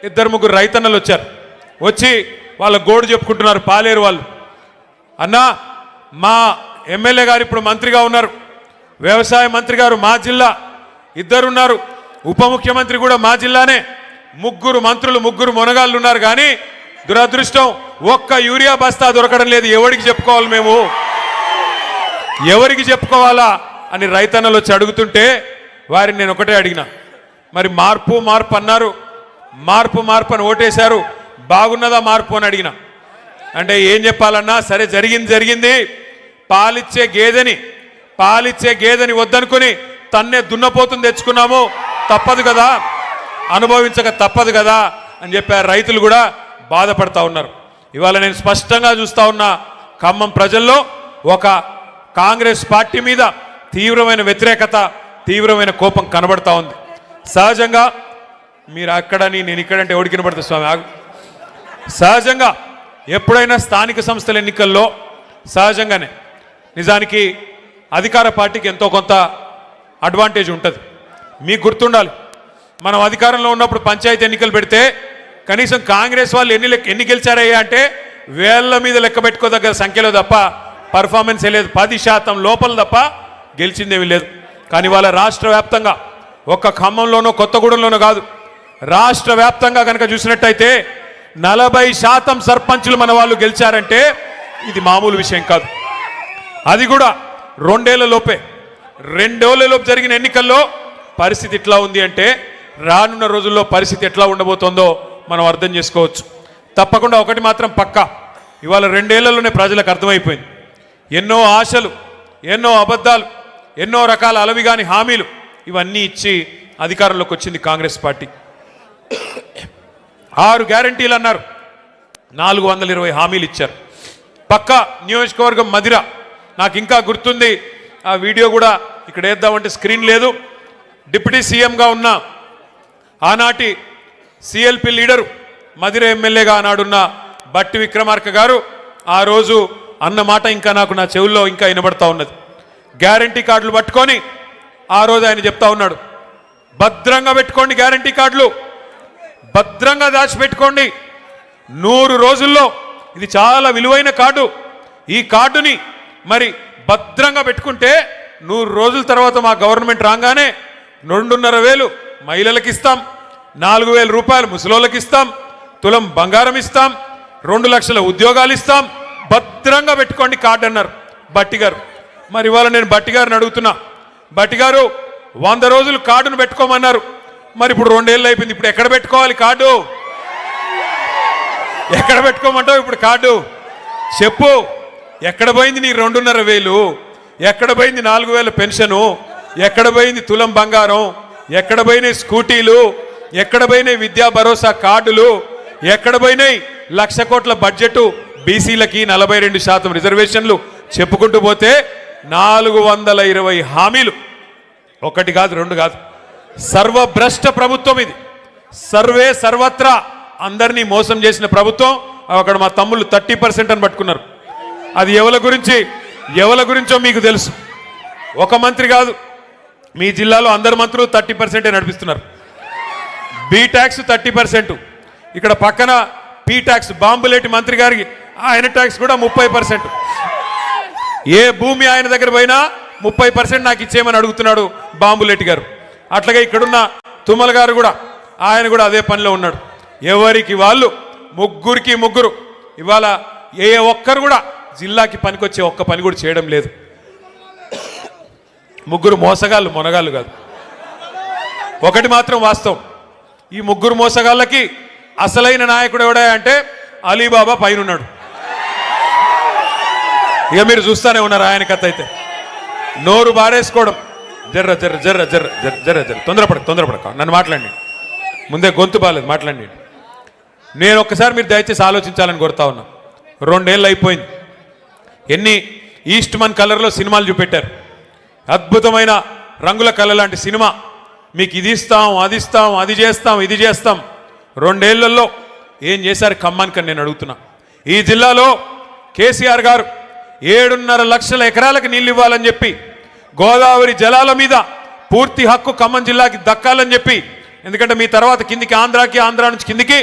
ఇద్దరు ముగ్గురు రైతన్నలు వచ్చారు. వచ్చి వాళ్ళ గోడు చెప్పుకుంటున్నారు. పాలేరు వాళ్ళు, అన్నా మా ఎమ్మెల్యే గారు ఇప్పుడు మంత్రిగా ఉన్నారు, వ్యవసాయ మంత్రి గారు మా జిల్లా, ఇద్దరున్నారు, ఉప ముఖ్యమంత్రి కూడా మా జిల్లానే, ముగ్గురు మంత్రులు ముగ్గురు మొనగాళ్ళు ఉన్నారు. కానీ దురదృష్టం ఒక్క యూరియా బస్తా దొరకడం లేదు. ఎవరికి చెప్పుకోవాలి, మేము ఎవరికి చెప్పుకోవాలా అని రైతన్నలు వచ్చి అడుగుతుంటే వారిని నేను ఒకటే అడిగిన, మరి మార్పు మార్పు అన్నారు, మార్పు మార్పు అని ఓటేశారు, బాగున్నదా మార్పు అని అడిగిన. అంటే ఏం చెప్పాలన్నా, సరే జరిగింది జరిగింది, పాలిచ్చే గేదెని వద్దనుకుని తన్నే దున్నపోతుని తెచ్చుకున్నాము, తప్పదు కదా, అనుభవించక తప్పదు కదా అని చెప్పారు. రైతులు కూడా బాధపడతా ఉన్నారు. ఇవాళ నేను స్పష్టంగా చూస్తా ఉన్నా, ఖమ్మం ప్రజల్లో ఒక కాంగ్రెస్ పార్టీ మీద తీవ్రమైన వ్యతిరేకత, తీవ్రమైన కోపం కనబడతా ఉంది. సహజంగా మీరు అక్కడని నేను ఇక్కడంటే ఎవరికి కనబడుతుంది స్వామి, ఆగు. సహజంగా ఎప్పుడైనా స్థానిక సంస్థల ఎన్నికల్లో సహజంగానే నిజానికి అధికార పార్టీకి ఎంతో కొంత అడ్వాంటేజ్ ఉంటుంది. మీకు గుర్తుండాలి, మనం అధికారంలో ఉన్నప్పుడు పంచాయతీ ఎన్నికలు పెడితే కనీసం కాంగ్రెస్ వాళ్ళు ఎన్ని గెలిచారయ్యా అంటే వేళ్ల మీద లెక్క పెట్టుకోదగ్గర సంఖ్యలో తప్ప పర్ఫార్మెన్స్ లేదు. 10% లోపల తప్ప గెలిచిందేమీ లేదు. కానీ వాళ్ళ రాష్ట్ర వ్యాప్తంగా ఒక్క ఖమ్మంలోనో కొత్తగూడెంలోనో కాదు, రాష్ట్ర వ్యాప్తంగా కనుక చూసినట్టయితే 40% సర్పంచులు మన వాళ్ళు గెలిచారంటే ఇది మామూలు విషయం కాదు. అది కూడా 2 ఏళ్లలోపే. 2 ఏళ్లలోపు జరిగిన ఎన్నికల్లో పరిస్థితి ఇట్లా ఉంది అంటే రానున్న రోజుల్లో పరిస్థితి ఎట్లా ఉండబోతుందో మనం అర్థం చేసుకోవచ్చు. తప్పకుండా ఒకటి మాత్రం పక్కా, ఇవాళ 2 ఏళ్లలోనే ప్రజలకు అర్థమైపోయింది. ఎన్నో ఆశలు, ఎన్నో అబద్ధాలు, ఎన్నో రకాల అలవిగాని హామీలు ఇవన్నీ ఇచ్చి అధికారంలోకి వచ్చింది కాంగ్రెస్ పార్టీ. 6 గ్యారంటీలు అన్నారు, 420 హామీలు ఇచ్చారు. పక్కా నియోజకవర్గం మదిర, నాకు ఇంకా గుర్తుంది, ఆ వీడియో కూడా ఇక్కడ వేద్దామంటే స్క్రీన్ లేదు. డిప్యూటీ సీఎంగా ఉన్న ఆనాటి సిఎల్పి లీడరు, మదిర ఎమ్మెల్యేగా ఆనాడున్న బట్టి విక్రమార్క గారు ఆ రోజు అన్న మాట ఇంకా నాకు నా చెవుల్లో ఇంకా వినబడతా ఉన్నది. గ్యారంటీ కార్డులు పట్టుకొని ఆ రోజు ఆయన చెప్తా ఉన్నాడు, భద్రంగా పెట్టుకోండి, గ్యారంటీ కార్డులు భద్రంగా దాచిపెట్టుకోండి, 100 రోజుల్లో, ఇది చాలా విలువైన కార్డు, ఈ కార్డుని మరి భద్రంగా పెట్టుకుంటే 100 రోజుల తర్వాత మా గవర్నమెంట్ రాగానే 2,500 మహిళలకు ఇస్తాం, 4,000 రూపాయలు ముసలోళ్ళకి ఇస్తాం, తులం బంగారం ఇస్తాం, 2 లక్షల ఉద్యోగాలు ఇస్తాం, భద్రంగా పెట్టుకోండి కార్డు అన్నారు బట్టి గారు. మరి ఇవాళ నేను బట్టి గారిని అడుగుతున్నా, బట్టి గారు 100 రోజులు కార్డును పెట్టుకోమన్నారు, మరి ఇప్పుడు 2 ఏళ్ళు అయిపోయింది, ఇప్పుడు ఎక్కడ పెట్టుకోవాలి కార్డు? ఎక్కడ పెట్టుకోమంటావు ఇప్పుడు కార్డు? చెప్పు, ఎక్కడ పోయింది నీ 2,500? ఎక్కడ పోయింది 4,000 పెన్షను? ఎక్కడ పోయింది తులం బంగారం? ఎక్కడ పోయినాయి స్కూటీలు? ఎక్కడ పోయినాయి విద్యా భరోసా కార్డులు? ఎక్కడ పోయినాయి 1,00,000 కోట్ల బడ్జెట్, బీసీలకి 42% రిజర్వేషన్లు? చెప్పుకుంటూ పోతే 420 హామీలు, ఒకటి కాదు, 2 కాదు. సర్వభ్రష్ట ప్రభుత్వం ఇది, సర్వత్రా అందరినీ మోసం చేసిన ప్రభుత్వం. అక్కడ మా తమ్ముళ్ళు 30% అని పట్టుకున్నారు. అది ఎవరి గురించో మీకు తెలుసు. ఒక మంత్రి కాదు, మీ జిల్లాలో అందరు మంత్రులు 30% నడిపిస్తున్నారు. బీ ట్యాక్స్ 30%, ఇక్కడ పక్కన పీ ట్యాక్స్ బాంబులేటి మంత్రి గారికి ఆయన ట్యాక్స్ కూడా 30%. ఏ భూమి ఆయన దగ్గర పోయినా 30% నాకు ఇచ్చేయమని అడుగుతున్నాడు బాంబులేటి గారు. అట్లాగే ఇక్కడున్న తుమ్మల గారు కూడా, ఆయన కూడా అదే పనిలో ఉన్నాడు. ఎవరికి వాళ్ళు ముగ్గురు ఇవాళ ఏ ఒక్కరు కూడా జిల్లాకి పనికొచ్చే ఒక్క పని కూడా చేయడం లేదు. ముగ్గురు మోసగాళ్ళు, మొనగాళ్ళు కాదు. ఒకటి మాత్రం వాస్తవం, ఈ ముగ్గురు మోసగాళ్ళకి అసలైన నాయకుడు ఎవడా అంటే అలీబాబా పైన ఉన్నాడు. ఇక మీరు చూస్తూనే ఉన్నారు ఆయన కథ. అయితే నోరు బారేసుకోవడం, జర్ర జర్ర జర్ర జర్ర జర్ర జర్ర తొందరపడక నన్ను మాట్లాడి, ముందే గొంతు బాలేదు, మాట్లాడి. నేను ఒక్కసారి మీరు దయచేసి ఆలోచించాలని కోరుతా ఉన్నా. 2 ఏళ్ళు అయిపోయింది, ఎన్ని ఈస్ట్ మన్ కలర్లో సినిమాలు చూపెట్టారు, అద్భుతమైన రంగుల కళ లాంటి సినిమా. మీకు ఇది ఇస్తాం, అది ఇస్తాం, అది చేస్తాం, ఇది చేస్తాం. 2 ఏళ్లలో ఏం చేశారు ఖమ్మానికి నేను అడుగుతున్నా. ఈ జిల్లాలో కేసీఆర్ గారు 7.5 లక్షల ఎకరాలకు నీళ్ళు ఇవ్వాలని చెప్పి, గోదావరి జలాల మీద పూర్తి హక్కు ఖమ్మం జిల్లాకి దక్కాలని చెప్పి ఎందుకంటే మీ తర్వాత కిందికి ఆంధ్రాకి, ఆంధ్రా నుంచి కిందికి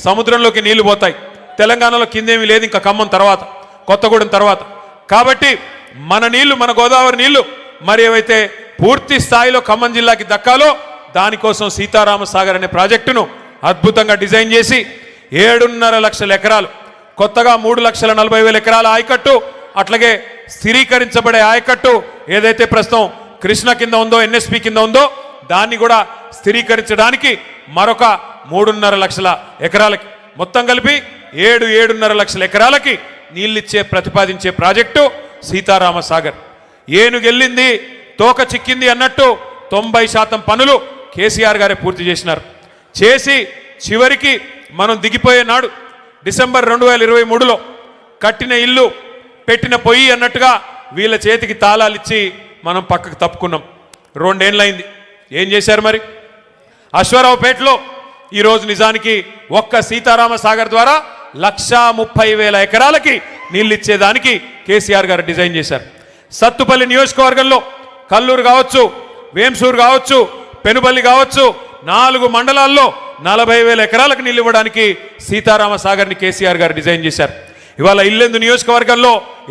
సముద్రంలోకి నీళ్లు పోతాయి. తెలంగాణలో కిందేమీ లేదు ఇంకా ఖమ్మం తర్వాత, కొత్తగూడెం తర్వాత. కాబట్టి మన నీళ్లు, మన గోదావరి నీళ్లు మరి ఏవైతే పూర్తి స్థాయిలో ఖమ్మం జిల్లాకి దక్కాలో దానికోసం సీతారామ సాగర్ అనే ప్రాజెక్టును అద్భుతంగా డిజైన్ చేసి 7.5 లక్షల ఎకరాలు, కొత్తగా 3,40,000 ఎకరాల ఆయకట్టు, అట్లాగే స్థిరీకరించబడే ఆయకట్టు ఏదైతే ప్రస్తుతం కృష్ణ కింద ఉందో, ఎన్ఎస్పి కింద ఉందో దాన్ని కూడా స్థిరీకరించడానికి మరొక 3.5 లక్షల ఎకరాలకి, మొత్తం కలిపి 7.5 లక్షల ఎకరాలకి నీళ్ళిచ్చే ప్రతిపాదించే ప్రాజెక్టు సీతారామ సాగర్. ఏనుగెళ్ళింది తోక చిక్కింది అన్నట్టు 90% పనులు కేసీఆర్ గారే పూర్తి చేసినారు. చేసి చివరికి మనం దిగిపోయే నాడు డిసెంబర్ 2023లో కట్టిన ఇల్లు పెట్టిన పొయ్యి అన్నట్టుగా వీళ్ళ చేతికి తాళాలు ఇచ్చి మనం పక్కకు తప్పుకున్నాం. 2 ఏళ్ళైంది. ఏం చేశారు మరి? అశ్వారావుపేటలో ఈరోజు నిజానికి ఒక్క సీతారామ సాగర్ ద్వారా 1,30,000 ఎకరాలకి నీళ్ళు ఇచ్చేదానికి కేసీఆర్ గారు డిజైన్ చేశారు. సత్తుపల్లి నియోజకవర్గంలో కల్లూరు కావచ్చు, వేంసూరు కావచ్చు, పెనుబల్లి కావచ్చు, 4 మండలాల్లో 40,000 ఎకరాలకు నీళ్ళు ఇవ్వడానికి సీతారామ సాగర్ని కేసీఆర్ గారు డిజైన్ చేశారు. ఇవాళ ఇల్లెందు నియోజకవర్గంలో